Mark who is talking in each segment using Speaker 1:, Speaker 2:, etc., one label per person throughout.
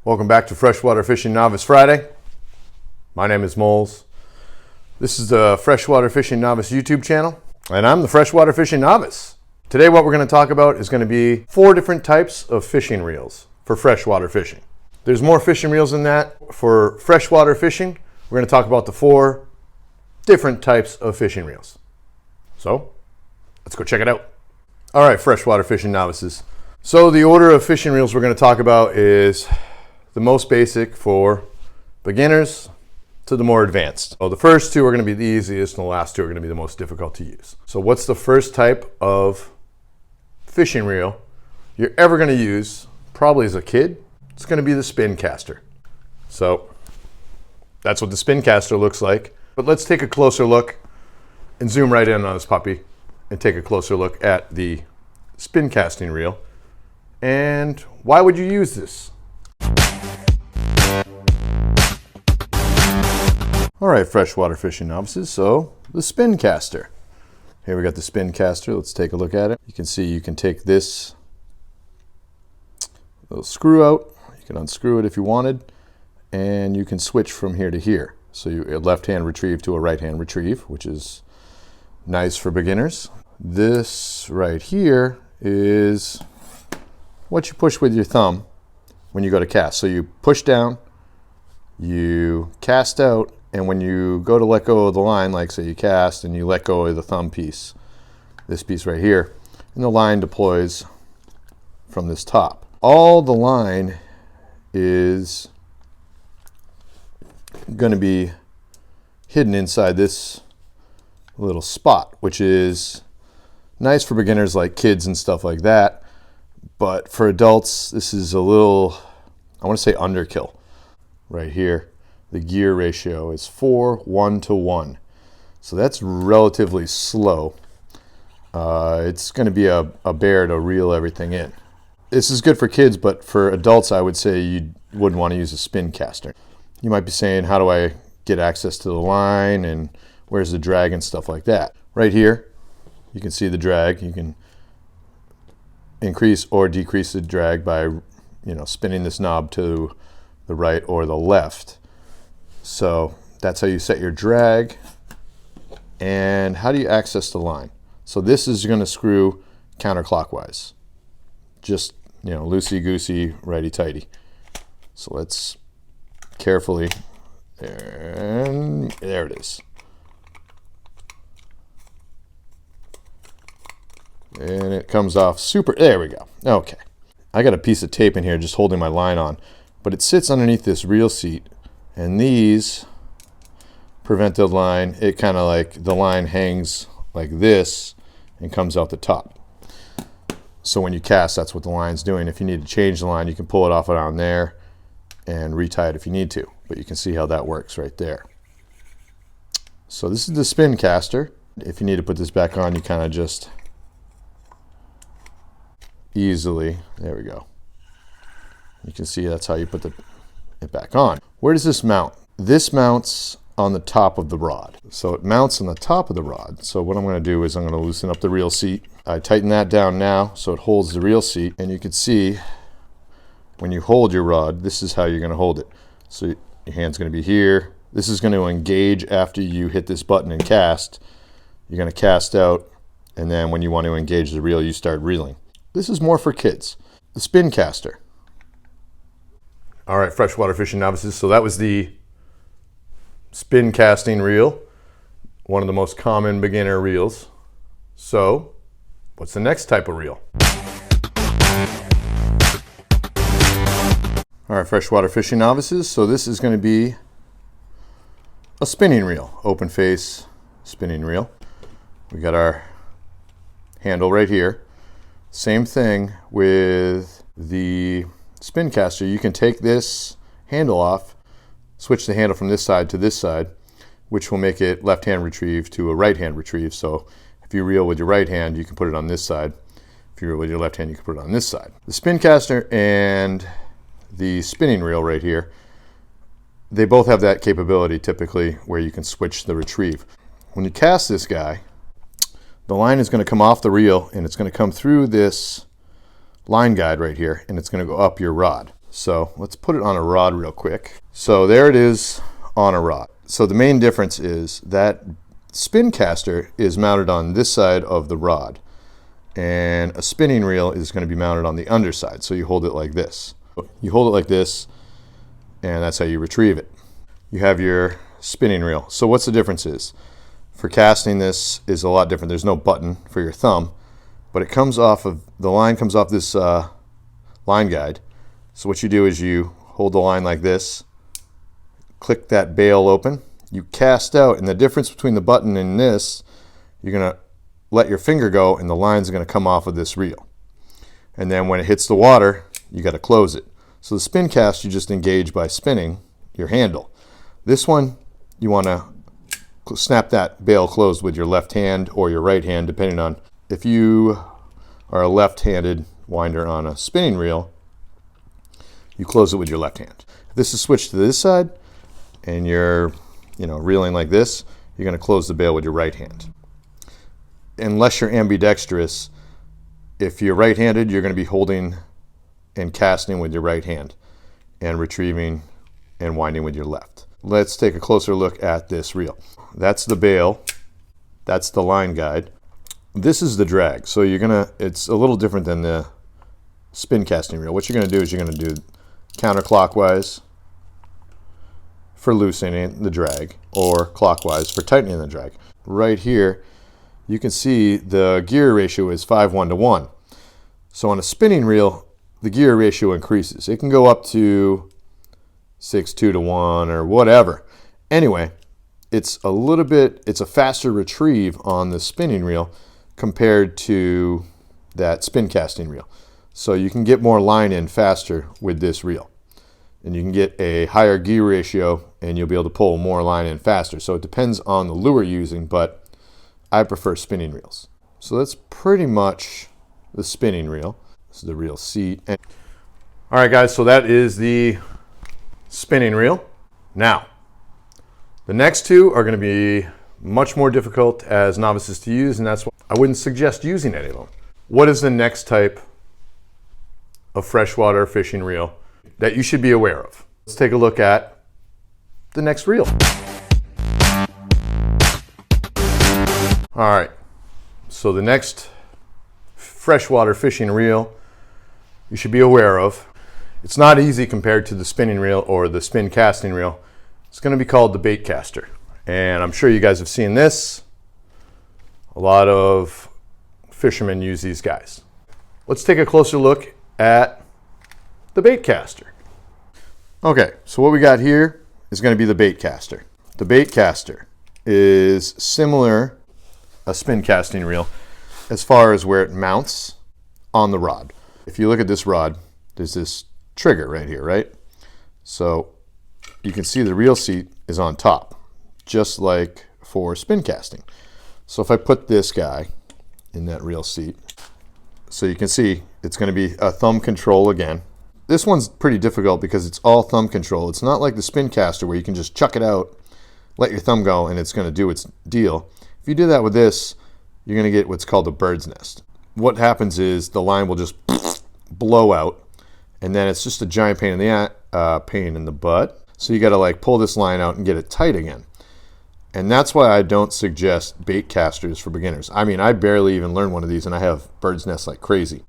Speaker 1: Welcome back to Freshwater Fishing Novice Friday. My name is Moles. This is the Freshwater Fishing Novice YouTube channel, and I'm the Freshwater Fishing Novice. Today what we're going to talk about is going to be 4 different types of fishing reels for freshwater fishing. There's more fishing reels than that. For freshwater fishing, we're going to talk about the 4 different types of fishing reels. So, let's go check it out. All right, freshwater fishing novices. So the order of fishing reels we're going to talk about is the most basic for beginners to the more advanced. So the first 2 are going to be the easiest and the last 2 are going to be the most difficult to use. So what's the first type of fishing reel you're ever going to use, probably as a kid? It's going to be the spincast. So that's what the spincast looks like. But let's take a closer look and zoom right in on this puppy and take a closer look at the spincast reel. And why would you use this? All right, freshwater fishing novices, so the spincast. Here we got the spincast. Let's take a look at it. You can see you can take this little screw out. You can unscrew it if you wanted, and you can switch from here to here. So you left-hand retrieve to a right-hand retrieve, which is nice for beginners. This right here is what you push with your thumb when you go to cast. So you push down, you cast out, and when you go to let go of the line, like say you cast and you let go of the thumb piece, this piece right here, and the line deploys from this top. All the line is going to be hidden inside this little spot, which is nice for beginners like kids and stuff like that. But for adults, this is a little, I want to say underkill. Right here, the gear ratio is 4:1 So that's relatively slow. It's going to be a bear to reel everything in. This is good for kids, but for adults, I would say you wouldn't want to use a spincast. You might be saying, how do I get access to the line and where's the drag and stuff like that? Right here, you can see the drag. You can increase or decrease the drag by, spinning this knob to the right or the left. So that's how you set your drag. And how do you access the line? So this is going to screw counterclockwise. Just, loosey-goosey, righty-tighty. So let's carefully, and there it is. And it comes off super, there we go. Okay. I got a piece of tape in here just holding my line on, but it sits underneath this reel seat, and these prevent the line, it kind of like, the line hangs like this and comes out the top. So when you cast, that's what the line's doing. If you need to change the line, you can pull it off around there and retie it if you need to, but you can see how that works right there. So this is the spincast. If you need to put this back on, you kind of just easily, there we go. You can see that's how you put it back on. Where does this mount? This mounts on the top of the rod. So it mounts on the top of the rod. So what I'm going to do is I'm going to loosen up the reel seat. I tighten that down now so it holds the reel seat, and you can see when you hold your rod, this is how you're going to hold it. So your hand's going to be here. This is going to engage after you hit this button and cast. You're going to cast out, and then when you want to engage the reel, you start reeling. This is more for kids. The spincast. All right, freshwater fishing novices. So that was the spin casting reel, one of the most common beginner reels. So what's the next type of reel? All right, freshwater fishing novices. So this is going to be a spinning reel, open face spinning reel. We got our handle right here. Same thing with the spincast. You can take this handle off, switch the handle from this side to this side, which will make it left-hand retrieve to a right-hand retrieve. So if you reel with your right hand, you can put it on this side. If you reel with your left hand, you can put it on this side. The spincast and the spinning reel right here, they both have that capability typically where you can switch the retrieve. When you cast this guy, the line is going to come off the reel and it's going to come through this line guide right here and it's going to go up your rod. So let's put it on a rod real quick. So there it is on a rod. So the main difference is that spin caster is mounted on this side of the rod, and a spinning reel is going to be mounted on the underside. So you hold it like this. You hold it like this, and that's how you retrieve it. You have your spinning reel. So what's the difference is? For casting, this is a lot different. There's no button for your thumb, but it comes off of, the line comes off this line guide. So what you do is you hold the line like this, click that bail open, you cast out, and the difference between the button and this, you're going to let your finger go and the line's going to come off of this reel. And then when it hits the water, you got to close it. So the spin cast, you just engage by spinning your handle. This one, you want to snap that bail closed with your left hand or your right hand, depending on if you are a left-handed winder on a spinning reel, you close it with your left hand. If this is switched to this side and you're reeling like this, you're going to close the bail with your right hand. Unless you're ambidextrous, if you're right-handed, you're going to be holding and casting with your right hand and retrieving and winding with your left. Let's take a closer look at this reel. That's the bail. That's the line guide. This is the drag. So it's a little different than the spin casting reel. What you're going to do is you're going to do counterclockwise for loosening the drag, or clockwise for tightening the drag. Right here, you can see the gear ratio is 5:1 to 1. So on a spinning reel, the gear ratio increases. It can go up to 6:2 to 1 or whatever. Anyway, it's a faster retrieve on the spinning reel compared to that spin casting reel. So you can get more line in faster with this reel. And you can get a higher gear ratio and you'll be able to pull more line in faster. So it depends on the lure you're using, but I prefer spinning reels. So that's pretty much the spinning reel. This is the reel seat. All right, guys, so that is the spinning reel. Now, the next two are going to be much more difficult as novices to use, and that's why I wouldn't suggest using any of them. What is the next type of freshwater fishing reel that you should be aware of? Let's take a look at the next reel. All right, so the next freshwater fishing reel you should be aware of. It's not easy compared to the spinning reel or the spin casting reel. It's going to be called the baitcaster. And I'm sure you guys have seen this. A lot of fishermen use these guys. Let's take a closer look at the baitcaster. Okay, so what we got here is going to be the baitcaster. The baitcaster is similar a spin casting reel as far as where it mounts on the rod. If you look at this rod, there's this trigger right here, right? So you can see the reel seat is on top, just like for spin casting. So if I put this guy in that reel seat, so you can see it's going to be a thumb control again. This one's pretty difficult because it's all thumb control. It's not like the spin caster where you can just chuck it out, let your thumb go, and it's going to do its deal. If you do that with this, you're going to get what's called a bird's nest. What happens is the line will just blow out, and then it's just a giant pain in the butt. So you got to like pull this line out and get it tight again. And that's why I don't suggest bait casters for beginners. I mean, I barely even learned one of these, and I have bird's nests like crazy.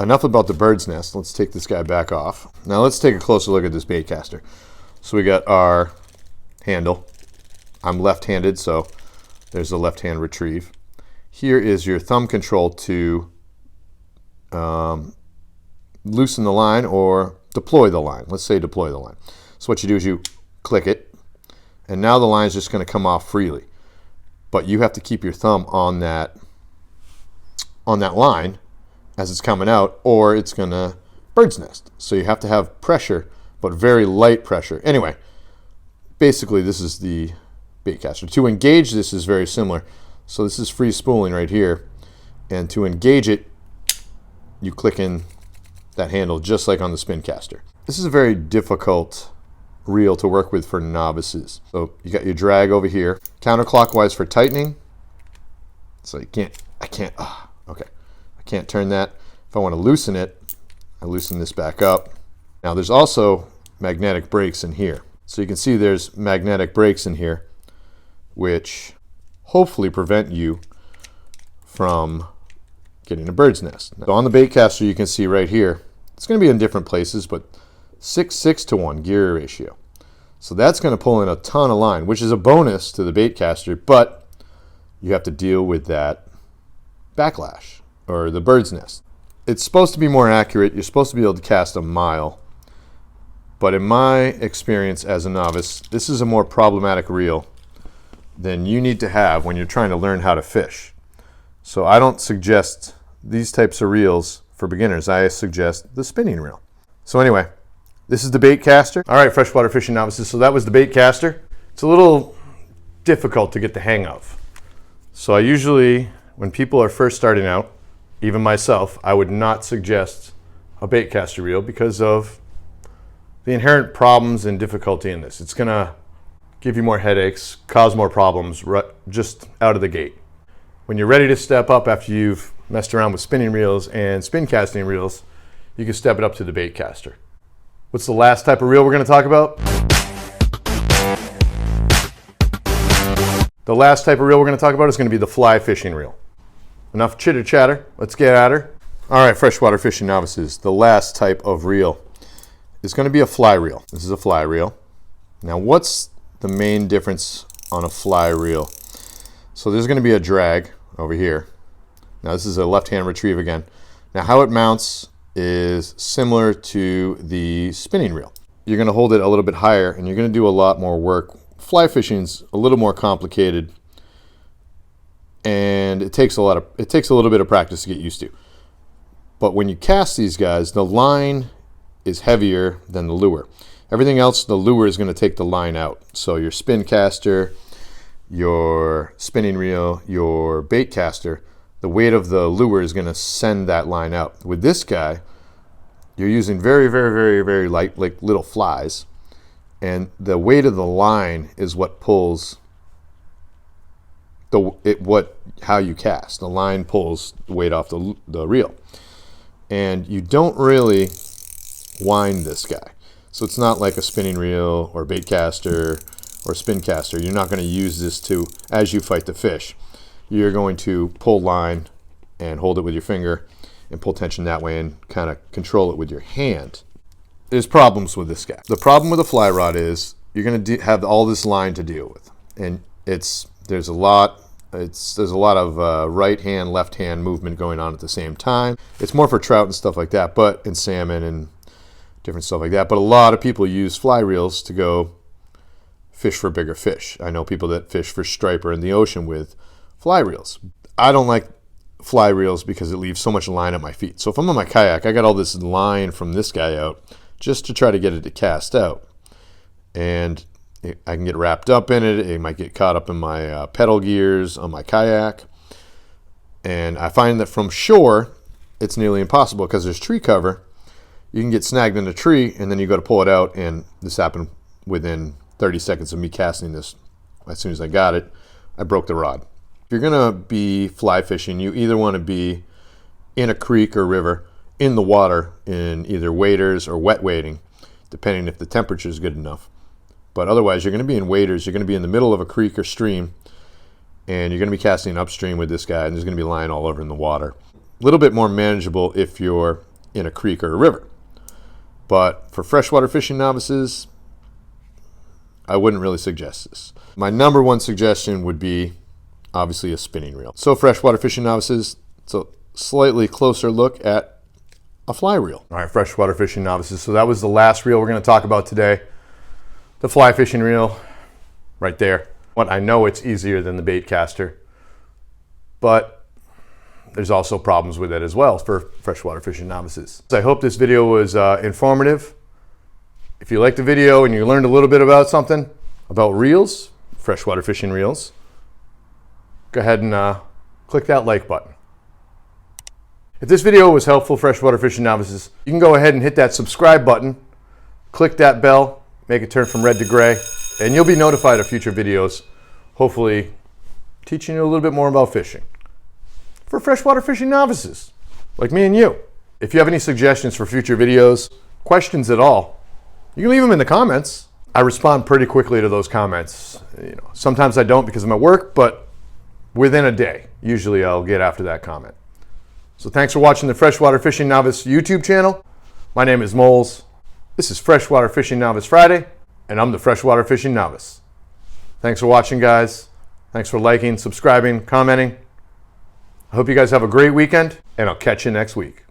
Speaker 1: Enough about the bird's nest. Let's take this guy back off. Now let's take a closer look at this bait caster. So we got our handle. I'm left-handed, so there's the left-hand retrieve. Here is your thumb control to loosen the line or deploy the line. Let's say deploy the line. So what you do is you click it, and now the line is just going to come off freely. But you have to keep your thumb on that line as it's coming out, or it's going to bird's nest. So you have to have pressure, but very light pressure. Anyway, basically this is the bait caster. To engage this is very similar. So this is free spooling right here, and to engage it, you click in that handle just like on the spin caster. This is a very difficult reel to work with for novices. So you got your drag over here, counterclockwise for tightening. So I can't turn that. If I want to loosen it, I loosen this back up. Now there's also magnetic brakes in here. So you can see there's magnetic brakes in here, which hopefully prevent you from getting a bird's nest. So on the baitcaster, you can see right here, it's going to be in different places, but 6 to 1 gear ratio. So that's going to pull in a ton of line, which is a bonus to the baitcaster, but you have to deal with that backlash or the bird's nest. It's supposed to be more accurate. You're supposed to be able to cast a mile. But in my experience as a novice, this is a more problematic reel than you need to have when you're trying to learn how to fish. So I don't suggest these types of reels for beginners. I suggest the spinning reel. So anyway, this is the baitcaster. All right, freshwater fishing novices. So that was the baitcaster. It's a little difficult to get the hang of. So I usually, when people are first starting out, even myself, I would not suggest a baitcaster reel because of the inherent problems and difficulty in this. It's gonna give you more headaches, cause more problems just out of the gate. When you're ready to step up after you've messed around with spinning reels and spin casting reels, you can step it up to the baitcaster. What's the last type of reel we're gonna talk about? The last type of reel we're gonna talk about is gonna be the fly fishing reel. Enough chitter chatter, let's get at her. All right, freshwater fishing novices, the last type of reel is gonna be a fly reel. This is a fly reel. Now what's the main difference on a fly reel? So there's going to be a drag over here. Now this is a left-hand retrieve again. Now how it mounts is similar to the spinning reel. You're going to hold it a little bit higher and you're going to do a lot more work. Fly fishing's a little more complicated and it takes a little bit of practice to get used to. But when you cast these guys, the line is heavier than the lure. Everything else, the lure is going to take the line out. So your spin caster, your spinning reel, your bait caster, the weight of the lure is going to send that line out. With this guy, you're using very, very, very, very light, like little flies, and the weight of the line is what pulls how you cast. The line pulls the weight off the reel, and you don't really wind this guy. So it's not like a spinning reel or bait caster or spin caster. You're not going to use this to, as you fight the fish, you're going to pull line and hold it with your finger and pull tension that way and kind of control it with your hand. There's problems with this guy. The problem with a fly rod is you're going to have all this line to deal with, and there's a lot of right hand, left hand movement going on at the same time. It's more for trout and stuff like that, but in salmon and different stuff like that. But a lot of people use fly reels to go fish for bigger fish. I know people that fish for striper in the ocean with fly reels. I don't like fly reels because it leaves so much line at my feet. So if I'm on my kayak, I got all this line from this guy out just to try to get it to cast out. And I can get wrapped up in it. It might get caught up in my pedal gears on my kayak. And I find that from shore, it's nearly impossible because there's tree cover. You can get snagged in a tree and then you go to pull it out, and this happened within 30 seconds of me casting this. As soon as I got it, I broke the rod. If you're gonna be fly fishing, you either want to be in a creek or river, in the water, in either waders or wet wading, depending if the temperature is good enough. But otherwise, you're gonna be in waders, you're gonna be in the middle of a creek or stream, and you're gonna be casting upstream with this guy, and there's gonna be line all over in the water. A little bit more manageable if you're in a creek or a river. But for freshwater fishing novices, I wouldn't really suggest this. My number one suggestion would be obviously a spinning reel. So freshwater fishing novices, it's a slightly closer look at a fly reel. All right, freshwater fishing novices. So that was the last reel we're going to talk about today. The fly fishing reel right there. I know it's easier than the bait caster, but there's also problems with it as well for freshwater fishing novices. So I hope this video was informative. If you liked the video and you learned a little bit about something, about reels, freshwater fishing reels, go ahead and click that like button. If this video was helpful, freshwater fishing novices, you can go ahead and hit that subscribe button, click that bell, make it turn from red to gray, and you'll be notified of future videos, hopefully teaching you a little bit more about fishing for freshwater fishing novices like me and you. If you have any suggestions for future videos, questions at all, you can leave them in the comments. I respond pretty quickly to those comments. Sometimes I don't because I'm at work, but within a day, usually I'll get after that comment. So thanks for watching the Freshwater Fishing Novice YouTube channel. My name is Moles. This is Freshwater Fishing Novice Friday, and I'm the Freshwater Fishing Novice. Thanks for watching, guys. Thanks for liking, subscribing, commenting. I hope you guys have a great weekend, and I'll catch you next week.